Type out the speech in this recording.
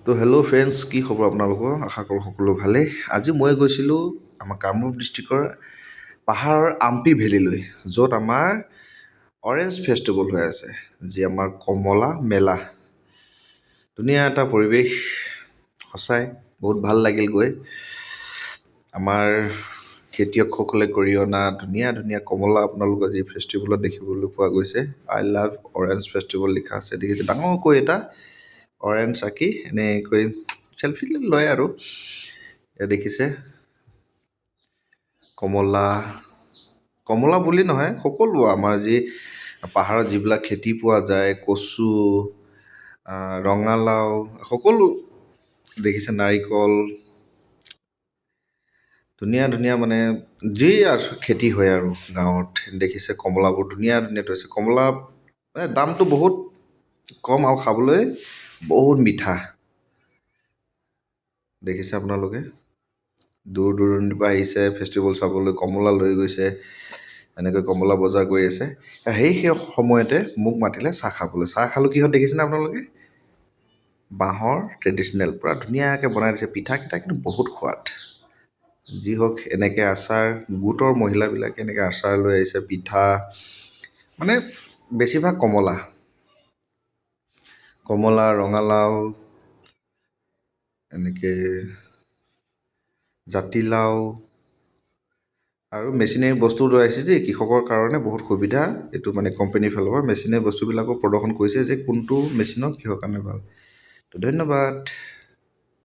তো hello' friends, কি খবৰ আপোনালোকৰ? আশা কৰোঁ সকলো ভালেই। আজি মই গৈছিলোঁ আমাৰ কামৰূপ ডিষ্ট্ৰিক্টৰ পাহাৰৰ আম্পি ভেলীলৈ, য'ত আমাৰ অৰেঞ্জ ফেষ্টিভেল হৈ আছে, যি আমাৰ কমলা মেলা। ধুনীয়া এটা পৰিৱেশ, সঁচাই বহুত ভাল লাগিল গৈ। আমাৰ খেতিয়কসকলে কৰি অনা ধুনীয়া ধুনীয়া কমলা আপোনালোকৰ যি ফেষ্টিভেলত দেখিবলৈ পোৱা গৈছে। আই লাভ অৰেঞ্জ ফেষ্টিভেল লিখা আছে, দেখিছে ডাঙৰকৈ এটা অৰেঞ্জ আঁকি এনেকৈ চেলফি লয় আৰু এয়া দেখিছে কমলা কমলা বুলি নহয়, সকলো আমাৰ যি পাহাৰত যিবিলাক খেতি পোৱা যায়, কচু, ৰঙালাও, সকলো দেখিছে, নাৰিকল, ধুনীয়া ধুনীয়া মানে যি আৰু খেতি হয় আৰু গাঁৱত দেখিছে কমলাবোৰ ধুনীয়া ধুনীয়া থৈছে। কমলা মানে দামটো বহুত কম আৰু খাবলৈ বহুত মিঠা। দেখিছে আপোনালোকে, দূৰ দূৰণিৰ পৰা আহিছে ফেষ্টিভেল চাবলৈ, কমলা লৈ গৈছে, এনেকৈ কমলা বজাৰ কৰি আছে। সেই সময়তে মোক মাতিলে চাহ খাবলৈ। চাহ খালোঁ কিহত দেখিছেনে আপোনালোকে? বাঁহৰ ট্ৰেডিশ্যনেল পূৰা ধুনীয়াকৈ বনাই দিছে। পিঠাকেইটা কিন্তু বহুত সোৱাদ। যি হওক, এনেকৈ আচাৰ, গোটৰ মহিলাবিলাকে এনেকৈ আচাৰ লৈ আহিছে, পিঠা, মানে বেছিভাগ কমলা, ৰঙালাও, এনেকৈ জাতিলাও আৰু মেচিনেৰী বস্তু লৈ আহিছে দেই। কৃষকৰ কাৰণে বহুত সুবিধা, এইটো মানে কোম্পানীৰ ফালৰ পৰা মেচিনেৰী বস্তুবিলাকো প্ৰদৰ্শন কৰিছে যে কোনটো মেচিনত কিহৰ কাৰণে ভাল। তো ধন্যবাদ।